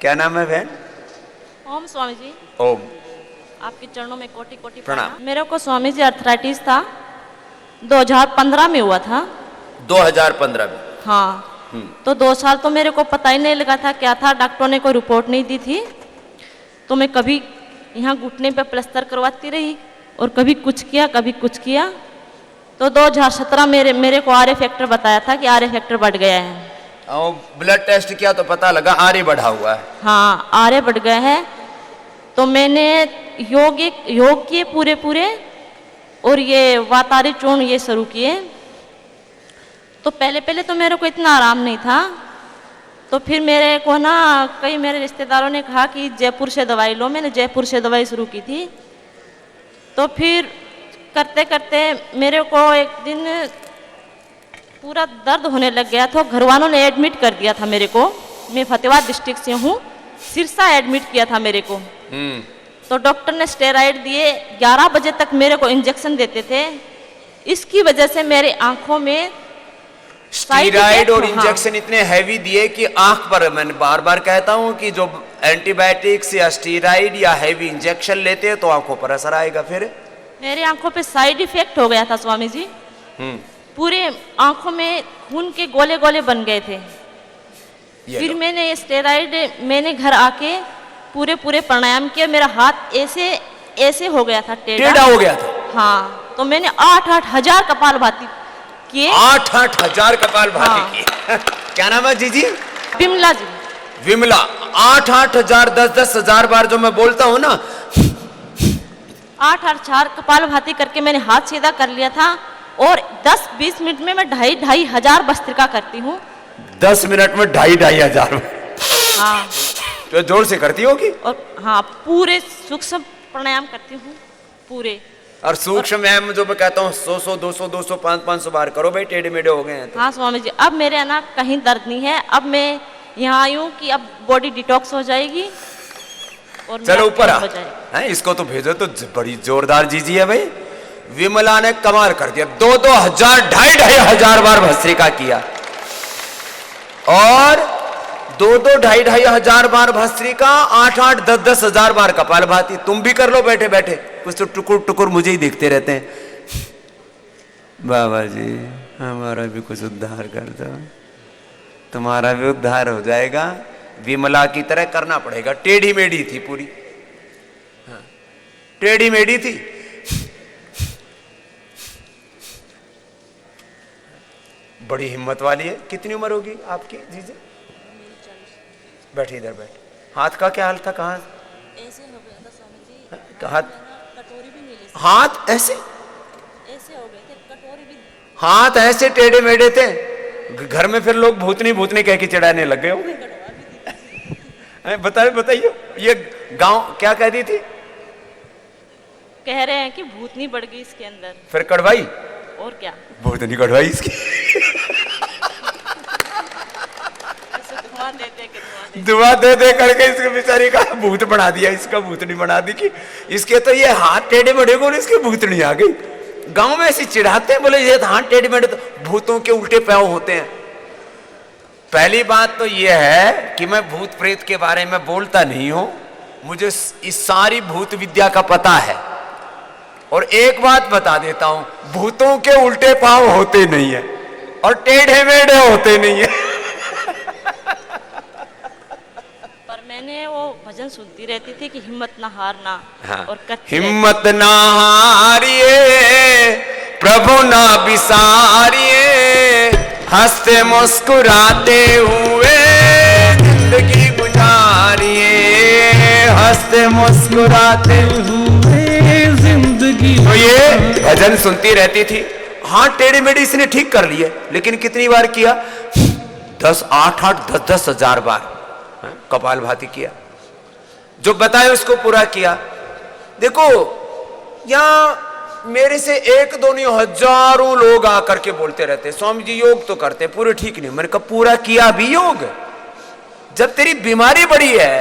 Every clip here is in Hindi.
क्या नाम है बहन? ओम स्वामी जी, ओम। आपके चरणों में कोटि कोटि प्रणाम। मेरे को स्वामी जी अर्थराइटिस था, 2015 में हुआ था। 2015 में? हाँ। तो 2 साल तो मेरे को पता ही नहीं लगा था क्या था, डॉक्टरों ने कोई रिपोर्ट नहीं दी थी। तो मैं कभी यहाँ घुटने पे प्लास्टर करवाती रही और कभी कुछ किया कभी कुछ किया। तो 2017 मेरे को आरए फैक्टर बताया था कि आरए फैक्टर बढ़ गया है। और ब्लड टेस्ट किया तो पता लगा आरए बढ़ा हुआ है। हाँ, आरए बढ़ गया है। तो मैंने योग किए पूरे और ये वातारी चूर्ण ये शुरू किए। तो पहले तो मेरे को इतना आराम नहीं था। तो फिर मेरे को ना कई मेरे रिश्तेदारों ने कहा कि जयपुर से दवाई लो। मैंने जयपुर से दवाई शुरू की थी। तो फिर करते करते मेरे को एक दिन पूरा दर्द होने लग गया था। घर वालों ने एडमिट कर दिया था मेरे को। मैं फतेहाबाद डिस्ट्रिक्ट से हूँ, सिरसा एडमिट किया था मेरे को। तो डॉक्टर ने स्टेरॉइड दिए, 11 बजे तक मेरे को इंजेक्शन देते थे। इसकी वजह से मेरे आंखों में स्टेरॉइड और इंजेक्शन इतने हैवी दिए कि आंख पर, मैं बार बार कहता हूं कि जो एंटीबायोटिक्स या स्टेरॉइड या हैवी इंजेक्शन लेते हैं तो आंखों पर असर आएगा। फिर मेरे आंखों पे साइड इफेक्ट हो गया था स्वामी जी। पूरे आंखों में खून के गोले गोले बन गए थे। फिर मैंने ये स्टेरॉइड मैंने घर आके पूरे प्राणायाम किया। मेरा हाथ ऐसे हो गया था, टेढ़ा हो गया था। हाँ, तो मैंने 8-8 हजार कपालभाति किए। 8-8 हजार कपालभाति किए। क्या नाम है जीजी? विमला जी। विमला, 8-8 हजार, 10-10 हजार बार जो मैं बोलता हूँ ना, 8-8 हजार कपालभाति करके मैंने हाथ सीधा कर लिया था। और 10-20 मिनट में मैं 2,500 हजार भस्त्रिका करती हूँ। 10 मिनट में 2,500 हजार? हाँ। तो जोर से करती होगी? और हाँ, पूरे सूक्ष्म प्राणायाम करती हूँ पूरे। और सूक्ष्म व्यायाम जो मैं कहता हूँ 100, 200, 200, 500 बार करो भाई, टेढ़े मेढ़े हो गए हैं तो। हाँ स्वामी जी, अब मेरे ना कहीं दर्द नहीं है। अब मैं यहाँ आई हूँ कि अब बॉडी डिटॉक्स हो जाएगी और चलो ऊपर आ है, इसको तो भेजो। तो बड़ी जोरदार जीजी है भाई। विमला ने कमाल कर दिया, 2-2 हजार, 2,500 हजार बार भस्त्रिका किया और 2-2, 2,500 हजार बार भस्त्रिका, 8-8, 10-10 हजार बार कपालभाति। तुम भी कर लो बैठे बैठे, कुछ तो टुकुर टुकुर मुझे ही देखते रहते हैं। बाबा जी हमारा भी कुछ उद्धार कर दो, तुम्हारा भी उद्धार हो जाएगा। विमला की तरह करना पड़ेगा। टेढ़ी मेढ़ी थी पूरी, हाँ, टेढ़ी मेढ़ी थी। बड़ी हिम्मत वाली है। कितनी उम्र होगी आपकी जीजी? बैठे इधर बैठ। हाथ का क्या हाल था? कहाँ ऐसे हो गया था स्वामी जी। हाथ, कटोरी भी नहीं ले सकते। हाथ ऐसे हो गए थे, कटोरी भी। हाथ ऐसे टेढ़े मेढ़े थे। घर में फिर लोग भूतनी कह के चिढ़ाने लग गए होंगे। बताइए ये गांव क्या कह दी थी? कह रहे हैं कि भूतनी बढ़ गई इसके अंदर। फिर कढ़वाई? और क्या, भूतनी कढ़वाई इसकी। दुआ दे करके इसके बेचारी का भूत बना दिया, इसका भूतनी बना दी कि इसके तो ये हाथ टेढ़े मेढ़े को, इसकी भूतनी आ गई। गांव में ऐसे चिढ़ाते हैं, बोले ये हाथ टेढ़े मेढ़े तो भूतों के उल्टे पैर होते हैं। पहली बात तो ये है कि मैं भूत प्रेत के बारे में बोलता नहीं हूं, मुझे इस सारी भूत विद्या का पता है। और एक बात बता देता हूं, भूतों के उल्टे पांव होते नहीं है और टेढ़े मेढ़े होते नहीं है। पर मैंने वो भजन सुनती रहती थी कि हिम्मत ना हारना। हाँ। और हिम्मत ना हारिए, प्रभु ना बिसारिए, हंसते मुस्कुराते हुए जिंदगी गुजारिए, हंसते मुस्कुराते हुए जिंदगी। तो ये भजन सुनती रहती थी। हाँ, टेढ़ी मेढ़ी इसने ठीक कर लिए, लेकिन कितनी बार किया? 8-8, 10-10 हजार बार कपालभाति किया। जो बताए उसको पूरा किया। देखो यहाँ मेरे से 1-2 नहीं, हजारों लोग आकर के बोलते रहते स्वामी जी योग तो करते पूरे ठीक नहीं। मैंने कहा पूरा किया भी योग? जब तेरी बीमारी बड़ी है,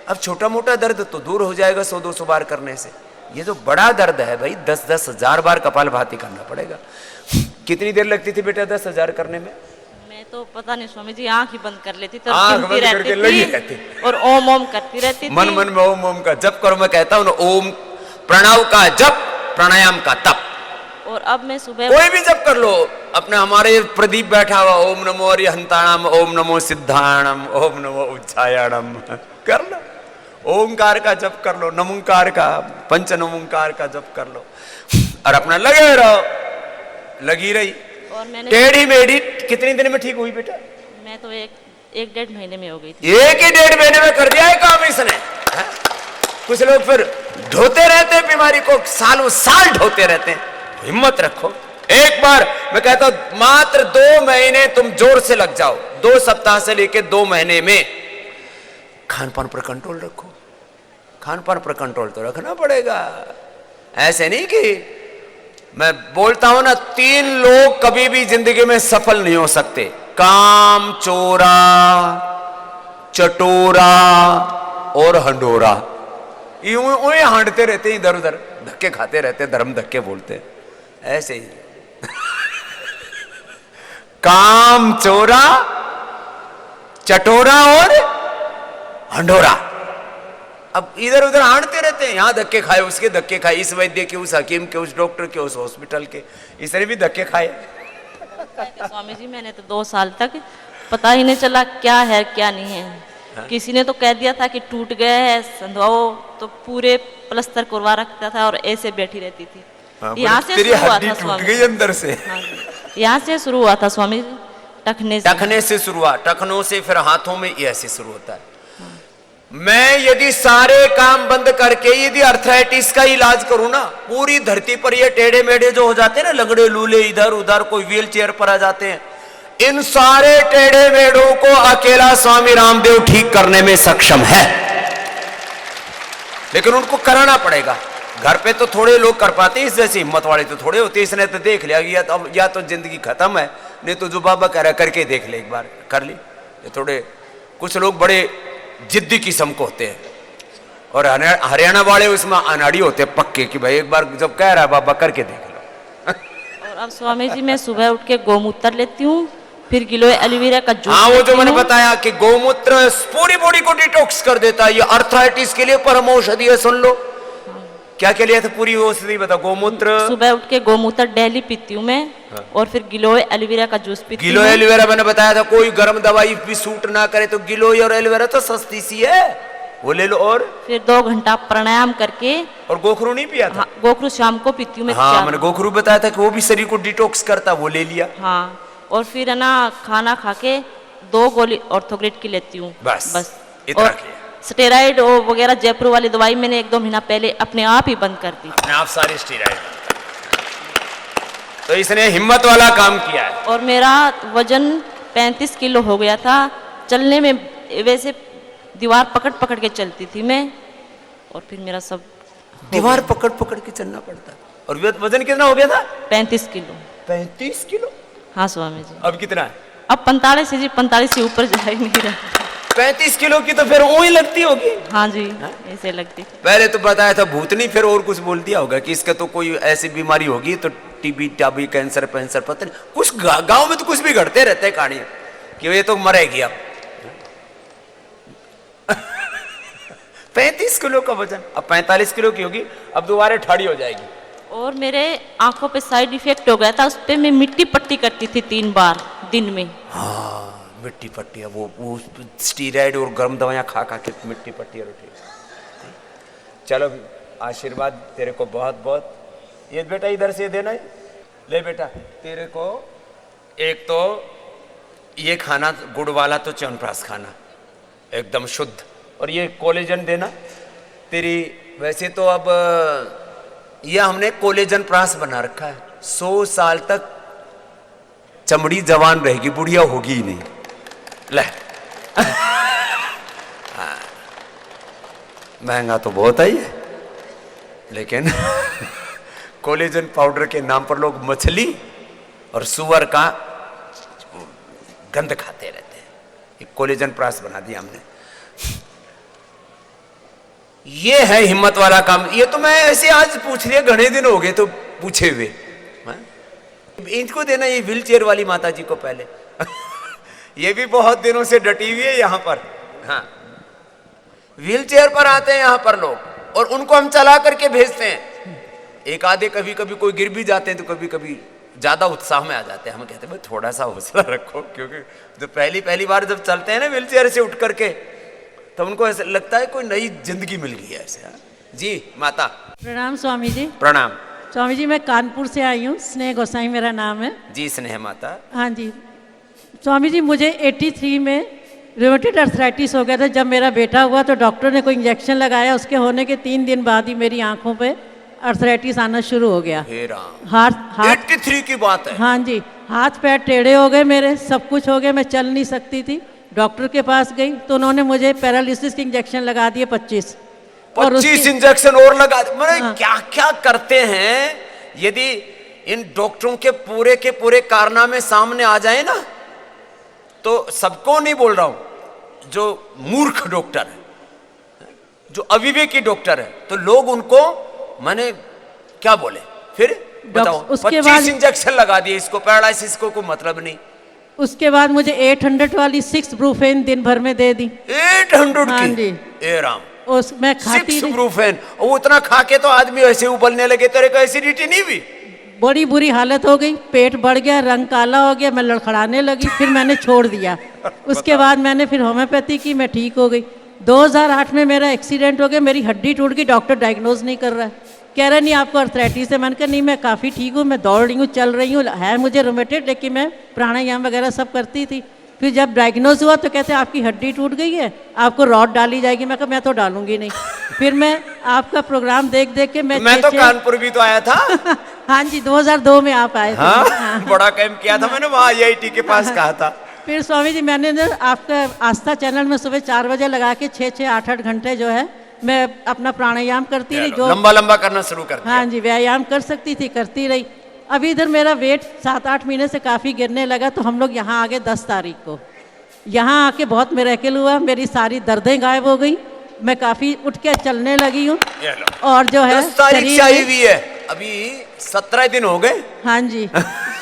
अब छोटा मोटा दर्द तो दूर हो जाएगा 100-200 बार करने से। ये जो बड़ा दर्द है भाई, 10-10 हजार बार कपालभाति करना पड़ेगा। कितनी देर लगती थी बेटा 10 हजार करने में? मैं तो पता नहीं स्वामी जी, आंख ही बंद कर लेती तो आंख गिनती बंद करके लगी रहती। और ओम ओम करती रहती थी। मन मन में ओम ओम का जप करो। मैं कहता हूँ ना, ओम प्रणव का जप, प्राणायाम का तप। और अब मैं सुबह कोई भी जप कर लो। अपने हमारे प्रदीप बैठा हुआ, ओम नमो अरिहंताणम, ओम नमो सिद्धाणम, ओम नमो उज्जायणम, कर लो। ओंकार का जप कर लो, नमोंकार का, पंच नमोंकार का जप कर लो, और अपना लगे रहो। लगी रही। और मैंने टेढ़ी मेढ़ी कितनी दिन में ठीक हुई बेटा? मैं तो एक डेढ़ महीने में हो गई थी। 1-1.5 महीने में कर दिया है काम इसने। है? कुछ लोग फिर ढोते रहते हैं बीमारी को, सालों साल ढोते रहते हैं। हिम्मत रखो। एक बार मैं कहता हूं, मात्र 2 महीने तुम जोर से लग जाओ। 2 सप्ताह से लेके 2 महीने में खान पान पर कंट्रोल रखो। खान पान पर कंट्रोल तो रखना पड़ेगा। ऐसे नहीं कि मैं बोलता हूं ना, 3 लोग कभी भी जिंदगी में सफल नहीं हो सकते। काम चोरा, चटोरा और हंडोरा। यूं हांडते रहते इधर उधर, धक्के खाते रहते, धर्म धक्के बोलते ऐसे ही। काम चोरा, चटोरा और हंडोरा। अब इधर उधर हांडते रहते हैं, यहां धक्के खाए, उसके धक्के खाए, इस वैद्य के, उस हकीम के, उस डॉक्टर के, उस हॉस्पिटल के, इसने भी धक्के खाए। स्वामी जी मैंने तो 2 साल तक पता ही नहीं चला क्या है क्या नहीं है। हाँ? किसी ने तो कह दिया था कि टूट गया है, संधवाओ, तो पूरे प्लस्तर करवा रखता था और ऐसे बैठी रहती थी। यहाँ से तेरी शुरू हुआ हड्डी था टूट स्वामी गई अंदर से। हाँ जी, यहाँ से शुरू हुआ था स्वामी जी, टखने से। टखने से शुरू हुआ, टखनों से फिर हाथों में, ऐसे शुरू होता है। मैं यदि सारे काम बंद करके यदि अर्थराइटिस का इलाज करूं ना, पूरी धरती पर ये टेढ़े मेढ़े जो हो जाते हैं ना, लगड़े लूले, इधर उधर, कोई व्हील चेयर पर आ जाते हैं, इन सारे टेढ़े मेढ़ों को अकेला स्वामी रामदेव ठीक करने में सक्षम है। लेकिन उनको कराना पड़ेगा। घर पे तो थोड़े लोग कर पाते, इस जैसी हिम्मत वाले तो थोड़े होते। इसने तो देख लिया कि या तो जिंदगी खत्म है, नहीं तो जो बाबा कह रहा करके देख ले, एक बार कर ली। ये थोड़े कुछ लोग बड़े जिद्दी किस्म को होते हैं, और हरियाणा वाले उसमें अनाड़ी होते हैं पक्के, कि भाई एक बार जब कह रहा है बाबा करके देख लो। और अब स्वामी जी मैं सुबह उठ के गोमूत्र लेती हूँ, फिर गिलोय एलोवेरा का जूस। हाँ, वो जो मैंने बताया कि गोमूत्र पूरी बॉडी को डिटॉक्स कर देता है। ये अर्थराइटिस के लिए परम औषधि है। सुन लो क्या के लिए था, पूरी औषधि बता। गोमूत्र सुबह उठ के गोमूत्र डेली पीती हूँ मैं। हाँ। और फिर गिलोय एलोवेरा का जूस पीती हूँ। गिलोय एलोवेरा मैंने बताया था, कोई गर्म दवाई भी सूट ना करे तो गिलोय और एलोवेरा तो सस्ती सी है, वो ले लो। और फिर 2 घंटा प्राणायाम करके। और गोखरू नहीं पिया था? हाँ, गोखरू शाम को पीती हूँ मैं। हाँ, मैंने गोखरू बताया था कि वो भी शरीर को डिटॉक्स करता, वो ले लिया। हाँ, और फिर है ना, खाना खा के 2 गोली ऑर्थोग्रेट की लेती हूँ। बस इतना किया। स्टेरॉइड वगैरह जयपुर वाली दवाई मैंने 1-2 महीना पहले अपने आप ही बंद कर दी। अपने आप सारी स्टेरॉइड। तो इसने हिम्मत वाला काम किया है। और मेरा वजन 35 किलो हो गया था। चलने में वैसे दीवार पकड़ पकड़ के चलती थी मैं, और फिर मेरा सब दीवार पकड़ पकड़ के चलना पड़ता। और वजन कितना हो गया था? 35 किलो। 35 किलो? हाँ स्वामी जी। अब कितना है? अब 45 जी, 45 से ऊपर जा ही नहीं रहा। 35 किलो की तो फिर ऊँही लगती होगी। हाँ जी, ऐसे लगती। पहले तो बताया था भूतनी, फिर और कुछ बोल दिया होगा कि इसका तो कोई ऐसी बीमारी होगी, तो टीबी टाबी कैंसर पैंसर, पता नहीं कुछ। गांव में तो कुछ भी घटते रहते हैं कहानियां कि ये तो मरेगी अब। 35 किलो का वजन, अब 45 किलो की होगी, अब दोबारा ठाड़ी हो जाएगी। और मेरे आंखों पे साइड इफेक्ट हो गया था, उस पे मैं मिट्टी पट्टी करती थी 3 बार दिन में। हाँ, मिट्टी पट्टी है वो स्टीराइड और गर्म दवाइयाँ खा खा के मिट्टी पट्टी रोटी। चलो, आशीर्वाद तेरे को बहुत बहुत। ये बेटा इधर से देना है, ले बेटा, तेरे को एक तो ये खाना गुड़ वाला तो च्यवनप्राश खाना एकदम शुद्ध, और ये कोलेजन देना तेरी। वैसे तो अब ये हमने कोलेजन प्राश बना रखा है, 100 साल तक चमड़ी जवान रहेगी, बुढ़िया होगी ही नहीं। ले महंगा तो बहुत है ये, लेकिन कोलेजन पाउडर के नाम पर लोग मछली और सुअर का गंध खाते रहते हैं। ये कोलेजन प्राश बना दिया हमने। ये है हिम्मत वाला काम। ये तो मैं ऐसे आज पूछ लिया, घने दिन हो गए तो पूछे हुए। इनको देना ये व्हील चेयर वाली माता जी को पहले। ये भी बहुत दिनों से डटी हुई है यहाँ पर। हाँ, व्हील चेयर पर आते हैं यहाँ पर लोग और उनको हम चला करके भेजते हैं। एक आधे कभी कभी कोई गिर भी जाते हैं तो कभी कभी ज्यादा उत्साह में आ जाते हैं। हम कहते हैं भाई थोड़ा सा हौसला रखो, क्योंकि जब पहली बार जब चलते हैं ना व्हील चेयर से उठ करके तो उनको ऐसा लगता है कोई नई जिंदगी मिल गई है ऐसे। जी माता प्रणाम स्वामी जी। प्रणाम। स्वामी जी मैं कानपुर से आई हूँ, स्नेह गोसाई मेरा नाम है। जी स्नेह माता। हाँ जी स्वामी जी, मुझे 83 में रूमेटॉइड अर्थराइटिस हो गया था। जब मेरा बेटा हुआ तो डॉक्टर ने कोई इंजेक्शन लगाया, उसके होने के 3 दिन बाद ही मेरी आंखों पे अर्थराइटिस आना शुरू हो गया। हाथ 83 की बात है। हाँ जी, हाथ पैर टेढ़े हो गए मेरे, सब कुछ हो गया, मैं चल नहीं सकती थी। डॉक्टर के पास गई तो उन्होंने मुझे पैरालिसिस के इंजेक्शन लगा दिए 25 इंजेक्शन और लगा दिए। मतलब क्या क्या करते हैं। यदि इन डॉक्टरों के पूरे कारनामे सामने आ जाए ना, तो सबको नहीं बोल रहा हूं, जो मूर्ख डॉक्टर है, जो अविवेकी डॉक्टर है, तो लोग उनको माने क्या बोले फिर बताओ। 25 इंजेक्शन लगा दिए इसको, पैरालिसिस को कोई मतलब नहीं। उसके बाद मुझे 800 वाली 6 ब्रूफेन दिन भर में दे दी। 800 हाँ की? जी। ए राम, मैं खाती 6 ब्रूफेन, वो उतना खा के तो आदमी ऐसे उबलने लगे। तेरे को एसिडिटी नहीं हुई? बड़ी बुरी हालत हो गई, पेट बढ़ गया, रंग काला हो गया, मैं लड़खड़ाने लगी, फिर मैंने छोड़ दिया। उसके बाद मैंने फिर होम्योपैथी की, मैं ठीक हो गई। 2008 में मेरा एक्सीडेंट हो गया, मेरी हड्डी टूट गई, डॉक्टर डायग्नोज नहीं कर रहा है, कह रहा नहीं आपको अर्थराइटिस है। मैंने कहा नहीं मैं काफ़ी ठीक हूँ, मैं दौड़ रही हूँ, चल रही हूँ, है मुझे रूमेटॉइड, लेकिन मैं प्राणायाम वगैरह सब करती थी। फिर जब डायग्नोज हुआ तो कहते आपकी हड्डी टूट गई है, आपको रॉड डाली जाएगी। मैं कहा मैं तो डालूंगी नहीं। फिर मैं आपका प्रोग्राम देख देख के मैं तो कानपुर भी तो आया था। हाँ जी 2002 में आप आए थे। हाँ, बड़ा कैंप किया था मैंने वहाँ IIT के पास कहा था। फिर स्वामी जी मैंने ना आपका आस्था चैनल में सुबह 4 बजे लगा के 6-6, 8-8 घंटे जो है मैं अपना प्राणायाम करती रही, जो लंबा करना शुरू कर दिया। हाँ जी, व्यायाम कर सकती थी, करती रही। अभी इधर मेरा वेट 7-8 महीने से काफ़ी गिरने लगा, तो हम लोग यहाँ आ गए 10 तारीख को। यहाँ आके बहुत मिरेकल हुआ, मेरी सारी दर्दें गायब हो गई, मैं काफ़ी उठ के चलने लगी हूँ। और जो है 10 तारीख आई हुई है, अभी 17 दिन हो गए। हाँ जी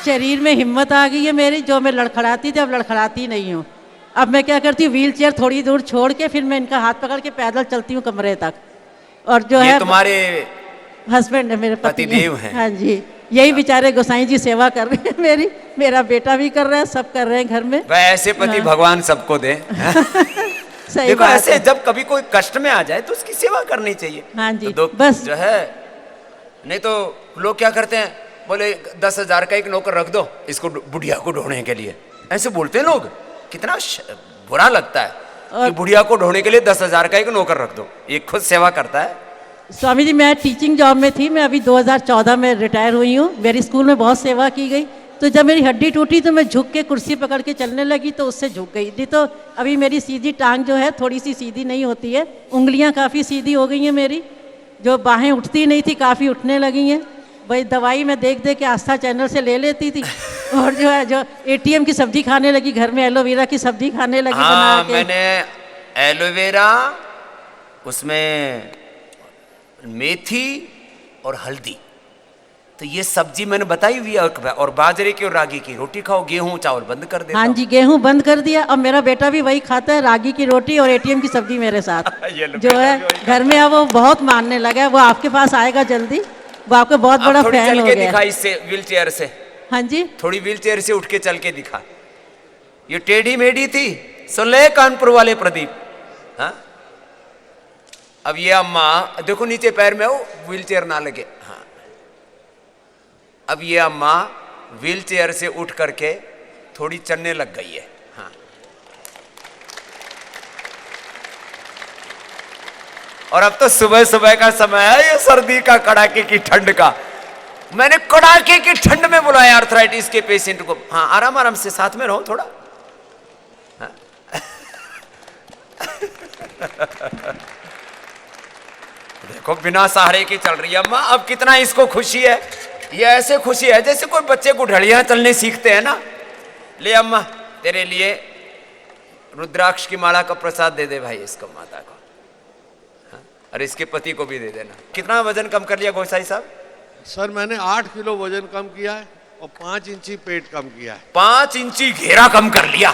शरीर में हिम्मत आ गई है मेरी, जो मैं लड़खड़ाती थी अब लड़खड़ाती नहीं हूँ। अब मैं क्या करती हूँ, व्हील चेयर थोड़ी दूर छोड़ के फिर मैं इनका हाथ पकड़ के पैदल चलती हूँ कमरे तक। और जो है तुम्हारे हस्बैंड है, मेरे पति देव हैं। हाँ जी, यही बेचारे गोसाई जी सेवा कर रहे हैं मेरी, मेरा बेटा भी कर रहा है, सब कर रहे हैं घर में। ऐसे पति भगवान सबको दे। सही देखो बात ऐसे है। जब कभी कोई कष्ट में आ जाए तो उसकी सेवा करनी चाहिए। हाँ जी, तो बस जो है, नहीं तो लोग क्या करते हैं, बोले 10,000 का एक नौकर रख दो इसको बुढ़िया को ढोने के लिए, ऐसे बोलते हैं लोग। कितना बुरा लगता है कि बुढ़िया को ढोने के लिए 10,000 का एक नौकर रख दो, ये खुद सेवा करता है। स्वामी जी मैं टीचिंग जॉब में थी, मैं अभी 2014 में रिटायर हुई हूँ। मेरी स्कूल में बहुत सेवा की गई, तो जब मेरी हड्डी टूटी तो मैं झुक के कुर्सी पकड़ के चलने लगी, तो उससे झुक गई। नहीं तो अभी मेरी सीधी टांग जो है थोड़ी सी सीधी नहीं होती है, उंगलियां काफ़ी सीधी हो गई हैं मेरी, जो बाहें उठती नहीं थी काफ़ी उठने लगी हैं। भाई दवाई मैं देख देख के आस्था चैनल से ले लेती थी, और जो है जो ATM की सब्जी खाने लगी, घर में एलोवेरा की सब्जी खाने लगी। हाँ, बना के मैंने एलोवेरा, उसमें मेथी और हल्दी, तो ये सब्जी मैंने बताई हुई है। और बाजरे की और रागी की रोटी खाओ, गेहूं चावल बंद कर दे। हाँ जी, गेहूं बंद कर दिया। अब मेरा बेटा भी वही खाता है, रागी की रोटी और ATM की सब्जी मेरे साथ। जो है घर में अब वो बहुत मानने लगा है, वो आपके पास आएगा जल्दी, वो आपका बहुत बड़ा फैन हो गया। दिखा इससे व्हील चेयर से। हाँ जी, थोड़ी व्हील चेयर से उठ के चल के दिखा। ये टेढ़ी मेढ़ी थी, सुन ले कानपुर वाले प्रदीप। हाँ, अब ये अम्मा देखो नीचे पैर में हो, व्हील चेयर ना लगे। हाँ, अब ये अम्मा व्हील चेयर से उठ करके थोड़ी चलने लग गई है। हाँ, और अब तो सुबह सुबह का समय है, ये सर्दी का, कड़ाके की ठंड का। मैंने कड़ाके की ठंड में बुलाया अर्थराइटिस के पेशेंट को। हाँ, आराम आराम से, साथ में रहो थोड़ा। हाँ? देखो बिना सहारे की चल रही है अम्मा। अब कितना इसको खुशी है, ये ऐसे खुशी है जैसे कोई बच्चे को ढड़ियां चलने सीखते हैं ना। ले अम्मा, तेरे लिए रुद्राक्ष की माला का प्रसाद दे दे भाई इसको, माता को। हाँ? और इसके पति को भी दे देना। कितना वजन कम कर लिया गोसाई साहब? सर मैंने 8 किलो वजन कम किया है और 5 इंची पेट कम किया है। 5 इंची घेरा कम कर लिया।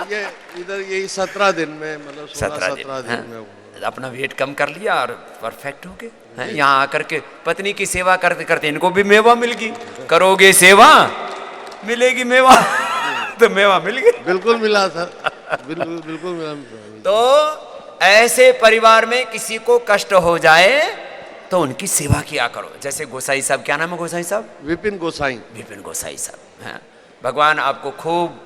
ये इधर यही 17 दिन में, मतलब 17 16-17 दिन में हुआ। हैं? अपना वेट कम कर लिया और परफेक्ट हो गए हैं। यहाँ आकर के पत्नी की सेवा करते करते इनको भी मेवा मिल गई। करोगे सेवा मिलेगी मेवा। तो मेवा मिल गई। बिल्कुल मिला सर, बिल्कुल बिल्कुल मिला। तो ऐसे परिवार में किसी को कष्ट हो जाए तो उनकी सेवा किया करो। जैसे गोसाई साहब, क्या नाम है गोसाई साहब? विपिन गोसाई। विपिन गोसाई साहब हैं। भगवान आपको खूब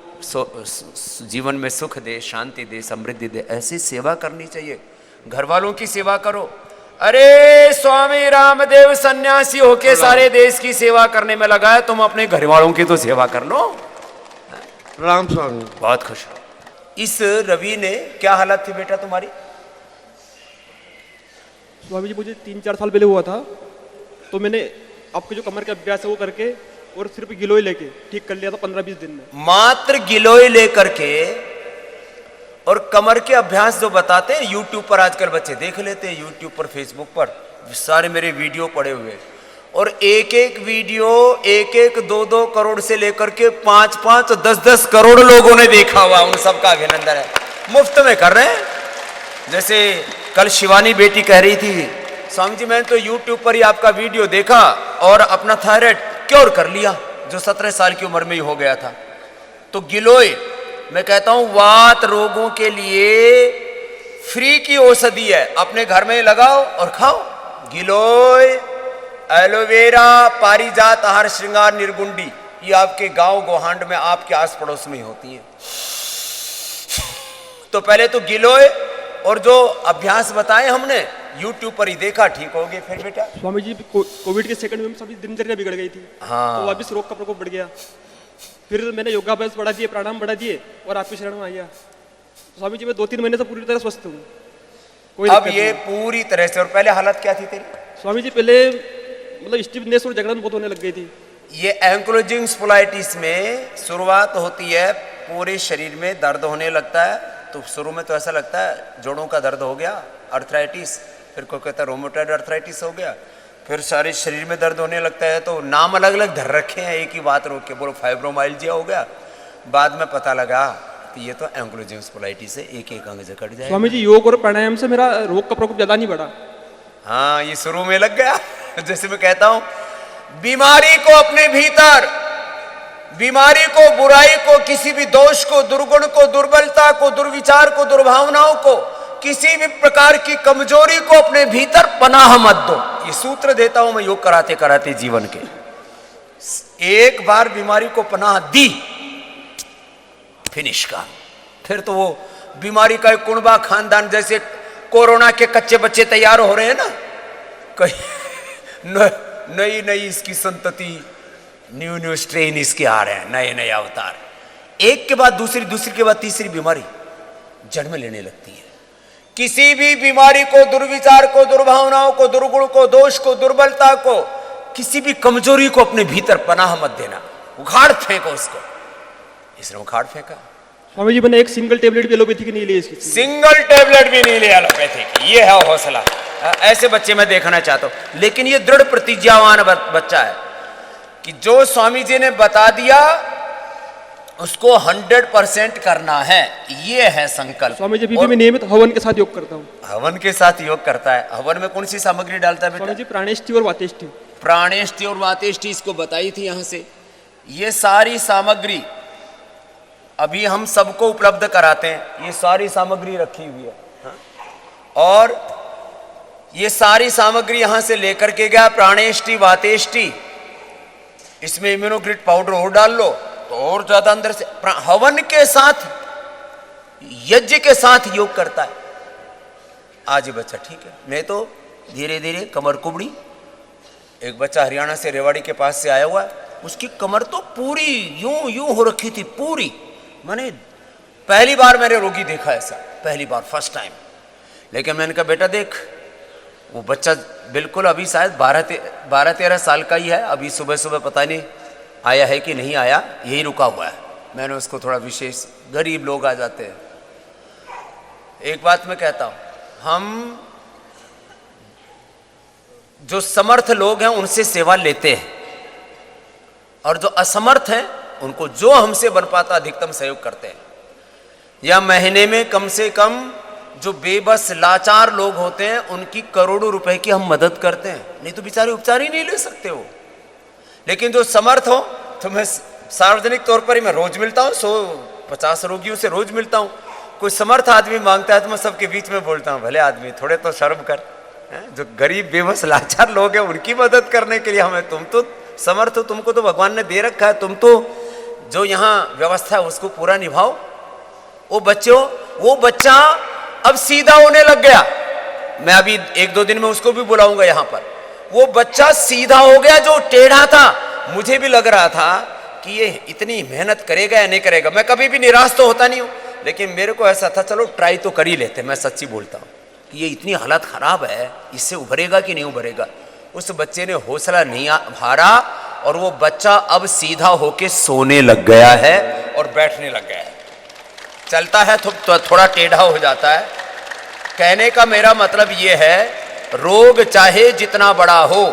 जीवन में सुख दे, शांति दे, समृद्धि दे। ऐसी सेवा करनी चाहिए। घर वालों की सेवा करो। अरे स्वामी रामदेव सन्यासी होके सारे देश की सेवा करने में लगा है, तुम अपने घर वालों की तो सेवा कर लो। राम स्वामी। बहुत खुश हो। इस रवि ने क्या हालत थी बेटा तुम्हारी? स्वामी जी, मुझे 3-4 साल पहले हुआ था, तो मैंने आपके जो कमर के अभ्यास है वो करके और सिर्फ गिलोय लेके ठीक कर लिया था 15-20 दिन में। मात्र गिलोय लेकर के और कमर के अभ्यास जो बताते हैं यूट्यूब पर, आजकल बच्चे देख लेते हैं यूट्यूब पर, फेसबुक पर सारे मेरे वीडियो पड़े हुए, और एक एक वीडियो 1-1, 2-2 करोड़ से लेकर के 5-5, 10-10 करोड़ लोगों ने देखा हुआ। उन सबका अभिनंदन है। मुफ्त में कर रहे हैं। जैसे कल शिवानी बेटी कह रही थी, स्वामी जी मैंने तो यूट्यूब पर ही आपका वीडियो देखा और अपना थायराइड क्योर कर लिया, जो 17 साल की उम्र में ही हो गया था। तो गिलोय, मैं कहता हूं वात रोगों के लिए फ्री की औषधि है। अपने घर में लगाओ और खाओ। गिलोय, एलोवेरा, पारिजात, आहार श्रृंगार, निर्गुंडी, ये आपके गांव गोहांड में, आपके आस पड़ोस में ही होती है। तो पहले तो गिलोय और जो अभ्यास बताए हमने यूट्यूब पर ही देखा, ठीक हो गए। फिर बेटा? स्वामी जी, कोविड के सेकंड में सभी दिनचर्या बिगड़ गई थी। हाँ। तो वापिस रोग का प्रकोप बढ़ गया। फिर मैंने योगाभ्यास बढ़ा दिए, प्राणायाम बढ़ा दिए और आपकी शरण में आ गया। स्वामी जी, मैं 2-3 महीने से पूरी तरह स्वस्थ हूँ। कोई अब दिक्कत ये नहीं। पूरी तरह से। और पहले हालत क्या थी तेरी? स्वामी जी, पहले मतलब स्टिफनेस और जगड़न बहुत होने लग गई थी। ये एंक्लोजिंग स्पोलाइटिस में शुरुआत होती है, पूरे शरीर में दर्द होने लगता है। तो शुरू में तो ऐसा लगता है जोड़ों का दर्द हो गया, अर्थराइटिस, फिर कोई कहता है रोमेटॉइड अर्थराइटिस हो गया, फिर सारे शरीर में दर्द होने लगता है। तो नाम अलग अलग धर रखे हैं, एक ही बात रोक के बोलो फाइब्रोमाइल्जिया हो गया। बाद में पता लगा कि ये तो एंक्लोजिंग स्पोलाइटिस है, एक एक अंग से कट जाए। स्वामी जी, योग और प्राणायाम से मेरा रोग का प्रकोप ज्यादा नहीं बढ़ा। हाँ, ये शुरू में लग गया। जैसे मैं कहता हूं, बीमारी को अपने भीतर, बीमारी को, बुराई को, किसी भी दोष को, दुर्गुण को, दुर्बलता को, दुर्विचार को, दुर्भावनाओं को, किसी भी प्रकार की कमजोरी को अपने भीतर पनाह मत दो। ये सूत्र देता हूं मैं योग कराते कराते जीवन के। एक बार बीमारी को पनाह दी, फिनिश का। फिर तो वो बीमारी का एक कुणबा खानदान, जैसे कोरोना के कच्चे बच्चे तैयार हो रहे हैं ना, कहीं नई नई इसकी संतति, न्यू न्यू स्ट्रेन इसके आ रहे हैं, नए नए अवतार। एक के बाद दूसरी, दूसरी के बाद तीसरी बीमारी जन्म लेने लगती है। किसी भी बीमारी को, दुर्विचार को, दुर्भावनाओं को, दुर्गुण को, दोष को, दुर्बलता को, किसी भी कमजोरी को अपने भीतर पनाह मत देना, उखाड़ फेंको उसको। इसने उखाड़ फेंका। स्वामी जी, मैंने एक सिंगल टेबलेट भी एलोपैथी की नहीं ली इसकी। सिंगल टेबलेट भी नहीं लिया एलोपैथिक। ये है हौसला। ऐसे बच्चे मैं देखना चाहता हूं। लेकिन ये दृढ़ प्रतिज्ञावान बच्चा है कि जो स्वामी जी ने बता दिया उसको 100% करना है। ये है संकल्प। स्वामी जी, अभी मैं नियमित हवन के साथ योग करता हूँ। हवन के साथ योग करता है। हवन में कौन सी सामग्री डालता है बेटा? स्वामी जी, प्राणेष्टि और वातेष्टि। प्राणेष्टि और वातेष्टि इसको बताई थी यहां से। ये सारी सामग्री अभी हम सबको उपलब्ध कराते हैं। ये सारी सामग्री रखी हुई है और ये सारी सामग्री यहां से लेकर के गया। प्राणेष्टि, वातेष्टि, इसमें इम्यूनोग्रिड पाउडर और डाल लो तो और ज्यादा अंदर से। हवन के साथ, यज्ञ के साथ योग करता है। आज ये बच्चा ठीक है। मैं तो धीरे धीरे कमर कुबड़ी। एक बच्चा हरियाणा से, रेवाड़ी के पास से आया हुआ है, उसकी कमर तो पूरी यूं यूं हो रखी थी, पूरी। मैंने पहली बार मेरे रोगी देखा ऐसा, पहली बार, फर्स्ट टाइम। लेकिन मैंने कहा बेटा देख, वो बच्चा बिल्कुल अभी शायद 12-13 साल का ही है। अभी सुबह सुबह पता नहीं आया है कि नहीं आया, यही रुका हुआ है। मैंने उसको थोड़ा विशेष, गरीब लोग आ जाते हैं। एक बात मैं कहता हूं, हम जो समर्थ लोग हैं उनसे सेवा लेते हैं और जो असमर्थ हैं उनको जो हमसे बन पाता अधिकतम सहयोग करते हैं। या महीने में कम से कम जो बेबस लाचार लोग होते हैं उनकी करोड़ों रुपए की हम मदद करते हैं, नहीं तो बेचारे उपचार ही नहीं ले सकते हो। लेकिन जो समर्थ हो, तो मैं सार्वजनिक तौर पर ही मैं रोज मिलता हूँ, 150 रोगियों से रोज मिलता हूँ। कोई समर्थ आदमी मांगता है तो मैं सबके बीच में बोलता हूँ, भले आदमी थोड़े तो शर्म कर, जो गरीब बेबस लाचार लोग हैं उनकी मदद करने के लिए हमें, तुम तो समर्थ हो, तुमको तो भगवान ने दे रखा है, तुम तो जो यहाँ व्यवस्था है उसको पूरा निभाओ। वो बच्चा अब सीधा होने लग गया, मैं अभी 1-2 दिन में उसको भी बुलाऊंगा यहाँ पर। वो बच्चा सीधा हो गया जो टेढ़ा था। मुझे भी लग रहा था कि ये इतनी मेहनत करेगा या नहीं करेगा, मैं कभी भी निराश तो होता नहीं हूँ, लेकिन मेरे को ऐसा था चलो ट्राई तो कर ही लेते। मैं सच्ची बोलता हूँ कि ये इतनी हालत खराब है, इससे उभरेगा कि नहीं उभरेगा। उस बच्चे ने हौसला नहीं हारा और वो बच्चा अब सीधा होके सोने लग गया है और बैठने लग गया है। चलता है तो थोड़ा टेढ़ा हो जाता है। कहने का मेरा मतलब ये है, रोग चाहे जितना बड़ा हो,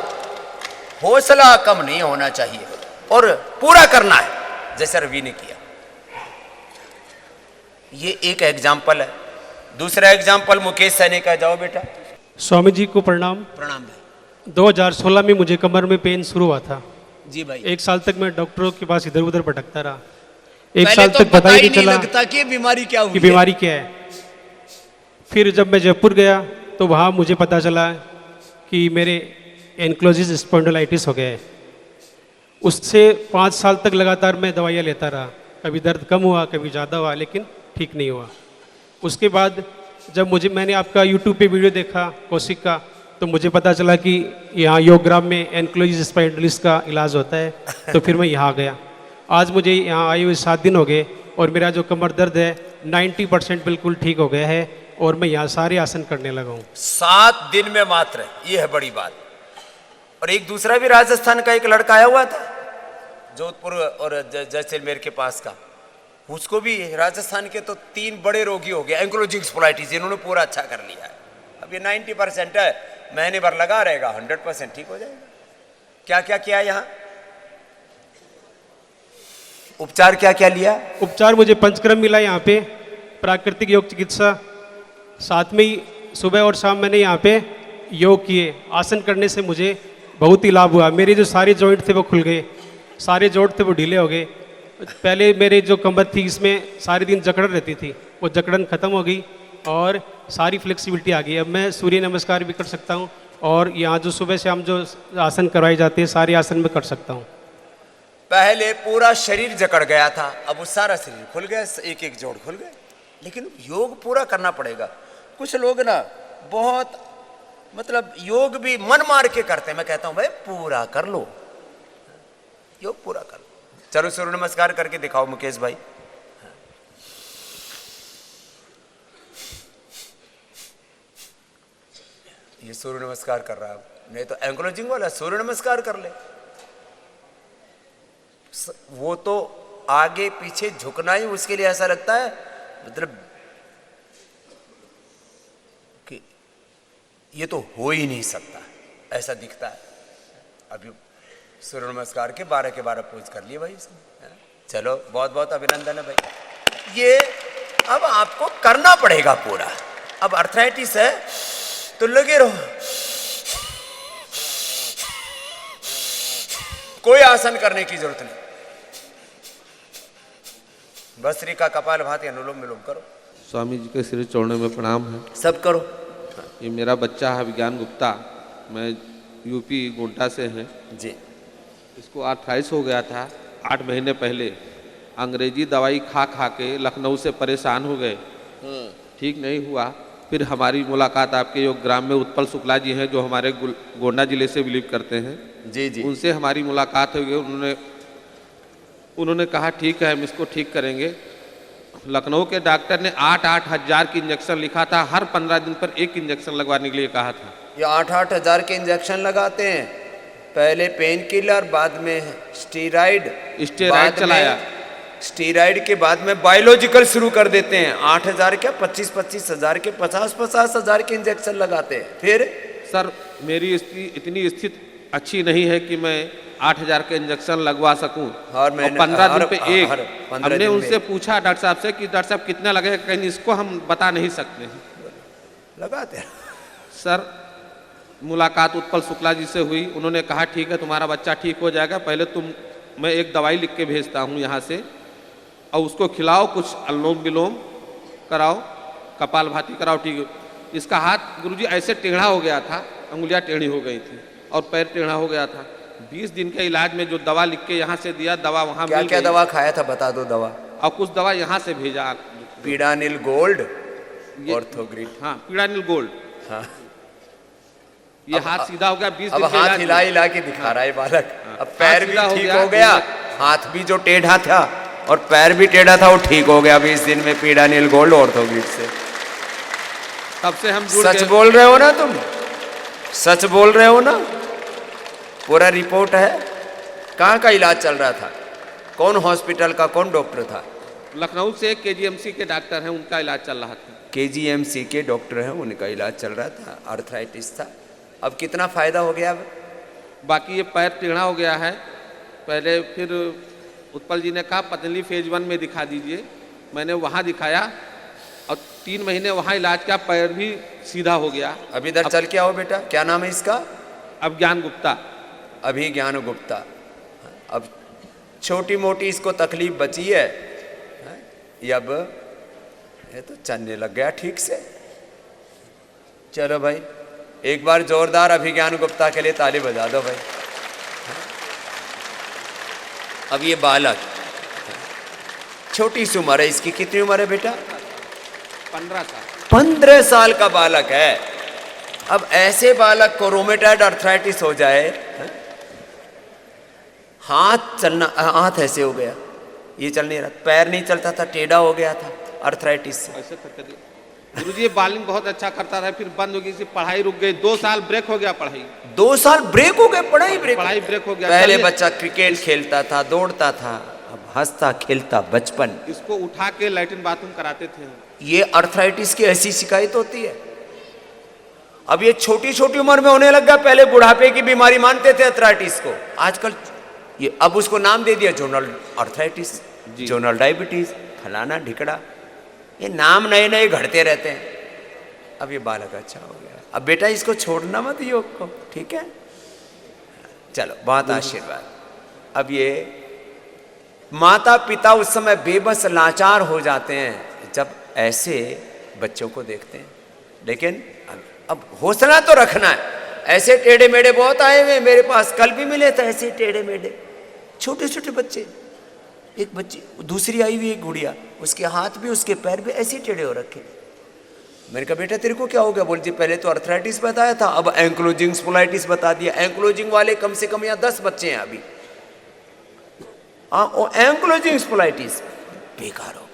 हौसला कम नहीं होना चाहिए और पूरा करना है, जैसे रवि ने किया। ये एक एग्जाम्पल है। दूसरा एग्जाम्पल मुकेश सैनी का, जाओ बेटा। स्वामी जी को प्रणाम। प्रणाम भाई। 2016 में मुझे कमर में पेन शुरू हुआ था। जी भाई। 1 साल तक मैं डॉक्टरों के पास इधर उधर भटकता रहा। 1 पहले साल तो तक पता ही नहीं चला लगता कि बीमारी क्या हुई कि बीमारी क्या है। फिर जब मैं जयपुर गया तो वहाँ मुझे पता चला कि मेरे एनक्लोजिस स्पॉन्डिलाइटिस हो गया है। उससे 5 साल तक लगातार मैं दवाइयाँ लेता रहा, कभी दर्द कम हुआ कभी ज़्यादा हुआ, लेकिन ठीक नहीं हुआ। उसके बाद जब मैंने आपका यूट्यूब पे वीडियो देखा कौशिक का, तो मुझे पता चला कि यहाँ योगग्राम में एनक्लोजिस स्पॉन्डिलाइटिस का इलाज होता है, तो फिर मैं यहाँ गया। आज मुझे यहाँ आए हुए 7 दिन हो गए और मेरा जो कमर दर्द है 90% बिल्कुल ठीक हो गया है और मैं यहाँ सारे आसन करने लगा हूँ। 7 दिन में मात्र, ये है बड़ी बात। और एक दूसरा भी राजस्थान का एक लड़का आया हुआ था, जोधपुर और जैसलमेर के पास का, उसको भी राजस्थान के तो 3 बड़े रोगी हो गए एंक्लोजिंग स्पॉन्डिलाइटिस, इन्होंने पूरा अच्छा कर लिया है। अब ये 90% है, महीने भर लगा रहेगा, 100% ठीक हो जाएगा। क्या क्या किया यहाँ उपचार, क्या क्या लिया उपचार? मुझे पंचक्रम मिला यहाँ पे, प्राकृतिक योग चिकित्सा, साथ में ही सुबह और शाम मैंने यहाँ पे योग किए। आसन करने से मुझे बहुत ही लाभ हुआ। मेरे जो सारे जॉइंट थे वो खुल गए, सारे जोड़ थे वो ढीले हो गए। पहले मेरे जो कमर थी इसमें सारे दिन जकड़न रहती थी, वो जकड़न खत्म हो गई और सारी फ्लेक्सिबिलिटी आ गई। अब मैं सूर्य नमस्कार भी कर सकता हूँ और यहाँ जो सुबह शाम जो आसन करवाए जाते हैं सारे आसन में कर सकता हूँ। पहले पूरा शरीर जकड़ गया था, अब वो सारा शरीर खुल गया, एक एक जोड़ खुल गए। लेकिन योग पूरा करना पड़ेगा। कुछ लोग ना बहुत मतलब योग भी मन मार के करते हैं। मैं कहता हूं भाई पूरा कर लो, योग पूरा कर लो। चलो सूर्य नमस्कार करके दिखाओ मुकेश भाई। ये सूर्य नमस्कार कर रहा है, नहीं तो एंक्लोजिंग वाला सूर्य नमस्कार कर ले। वो तो आगे पीछे झुकना ही उसके लिए ऐसा लगता है, मतलब कि ये तो हो ही नहीं सकता, ऐसा दिखता है। अभी सूर्य नमस्कार के 12 के 12 पोज कर लिए भाई इसने। चलो बहुत बहुत अभिनंदन है भाई। ये अब आपको करना पड़ेगा पूरा। अब अर्थराइटिस है तो लगे रहो, कोई आसन करने की जरूरत नहीं। भस्त्री का कपाल भाती अनुलोम विलोम करो। स्वामी जी के सिर चढ़ने में प्रणाम है। सब करो। ये मेरा बच्चा है विज्ञान गुप्ता, मैं यूपी गोंडा से हैं जी। इसको आर्थराइटिस हो गया था 8 महीने पहले। अंग्रेजी दवाई खा खा के लखनऊ से परेशान हो गए, ठीक नहीं हुआ। फिर हमारी मुलाकात आपके योगग्राम में उत्पल शुक्ला जी हैं जो हमारे गोंडा जिले से बिलीव करते हैं। जी जी। उनसे हमारी मुलाकात हो गई। उन्होंने कहा ठीक है हम इसको ठीक करेंगे। लखनऊ के डॉक्टर ने 8-8 हज़ार की इंजेक्शन लिखा था, हर 15 दिन पर एक इंजेक्शन लगवाने के लिए कहा था। ये 8-8 हज़ार के इंजेक्शन लगाते हैं, पहले पेन किलर, बाद में स्टीराइड चलाया, स्टीराइड के बाद में बायोलॉजिकल शुरू कर देते हैं। 8 हज़ार क्या 25-25 हज़ार के 50-50 हज़ार के इंजेक्शन लगाते हैं। फिर सर मेरी स्थिति इतनी अच्छी नहीं है कि मैं 8,000 के इंजेक्शन लगवा सकूं। और मैंने 15 दिन पे एक 15 हमने दिन में उनसे पूछा डॉक्टर साहब से कि डॉक्टर साहब कितना लगेगा, कहीं इसको हम बता नहीं सकते हैं। लगाते हैं। सर मुलाकात उत्पल शुक्ला जी से हुई, उन्होंने कहा ठीक है तुम्हारा बच्चा ठीक हो जाएगा, पहले मैं एक दवाई लिख के भेजता हूँ यहाँ से और उसको खिलाओ, कुछ अनुलोम विलोम कराओ, कपालभाति कराओ, ठीक है। इसका हाथ गुरुजी ऐसे टेढ़ा हो गया था, अंगुलियाँ टेढ़ी हो गई थी और पैर टेढ़ा हो गया था। 20 दिन के इलाज में जो दवा लिख के यहाँ से दिया, दवा वहाँ क्या मिल क्या गई। दवा खाया था बता दो दवा। और कुछ दवा यहाँ से भेजा, पीडानिल गोल्ड, ये- ऑर्थोग्रिड। हाँ पीड़ानिल गोल्ड। हाँ। ये अब- हाथ सीधा हो गया 20 अब दिन के हाथ इलाज हिला में। हिला के दिखा रहा है बालक। हाँ। अब पैर हाथ भी सीधा हो ठीक गया, हो गया, हाथ भी जो टेढ़ा था और पैर भी टेढ़ा था वो ठीक हो गया 20 दिन में पीडानिल गोल्ड ऑर्थोग्रिड से। तब से हम जुड़ सच गए। बोल रहे हो ना तुम? सच बोल रहे हो ना? पूरा रिपोर्ट है। कहाँ का इलाज चल रहा था? कौन हॉस्पिटल का कौन डॉक्टर था? लखनऊ से केजीएमसी के डॉक्टर हैं, उनका इलाज चल रहा था। केजीएमसी के डॉक्टर हैं, उनका इलाज चल रहा था, आर्थराइटिस था। अब कितना फायदा हो गया? अब बाकी ये पैर टेढ़ा हो गया है। पहले फिर उत्पल जी ने कहा पतंजलि फेज 1 में दिखा दीजिए, मैंने वहाँ दिखाया और 3 महीने वहाँ इलाज किया, पैर भी सीधा हो गया। अब इधर चल के आओ बेटा, क्या नाम है इसका? अभिज्ञान गुप्ता। अभिज्ञान गुप्ता। अब छोटी मोटी इसको तकलीफ बची है, ये अब ये तो चलने लग गया ठीक से। चलो भाई एक बार जोरदार अभिज्ञान गुप्ता के लिए ताली बजा दो भाई। अब ये बालक छोटी सी उम्र है इसकी, कितनी उम्र है बेटा? 15 साल। 15 साल का बालक है। अब ऐसे बालक को रोमेटॉइड अर्थराइटिस हो जाए, हाथ ऐसे हो गया, ये चल नहीं रहा, पैर नहीं चलता था, टेढ़ा हो गया था अर्थराइटिस से। ऐसे करके दिया। गुरुजी ये बॉलिंग बहुत अच्छा करता था, फिर बंद हो गई, इसकी पढ़ाई रुक गई, 2 साल ब्रेक हो गया पढ़ाई। 2 साल ब्रेक हो गए, पढ़ाई ब्रेक हो गया। पहले चलिए। बच्चा क्रिकेट खेलता था, दौड़ता था, अब हंसता खेलता बचपन। इसको उठा के लैट्रिन बाथरूम कराते थे। ये अर्थराइटिस की ऐसी शिकायत होती है। अब ये छोटी छोटी उम्र में होने लग गया, पहले बुढ़ापे की बीमारी मानते थे अर्थराइटिस को, आजकल ये अब उसको नाम दे दिया जोनल अर्थराइटिस, जोनल डायबिटीज, फलाना ढिकड़ा, ये नाम नए नए घड़ते रहते हैं। अब ये बालक अच्छा हो गया। अब बेटा इसको छोड़ना मत योग को, ठीक है? चलो बहुत आशीर्वाद। अब ये माता पिता उस समय बेबस लाचार हो जाते हैं जब ऐसे बच्चों को देखते हैं, लेकिन अब हौसला तो रखना है। ऐसे टेढ़े मेढ़े बहुत आए हुए मेरे पास, कल भी मिले थे ऐसे टेढ़े मेढ़े छोटे छोटे बच्चे। एक बच्ची, दूसरी आई हुई एक गुड़िया, उसके हाथ भी उसके पैर भी ऐसे टेढ़े हो रखे। मैंने कहा बेटा तेरे को क्या हो गया? बोल जी पहले तो अर्थराइटिस बताया था, अब एंक्लोजिंग स्पोलाइटिस बता दिया। एंक्लोजिंग वाले कम से कम यहाँ 10 बच्चे हैं अभी। एंक्लोजिंग स्पोलाइटिस बेकार हो।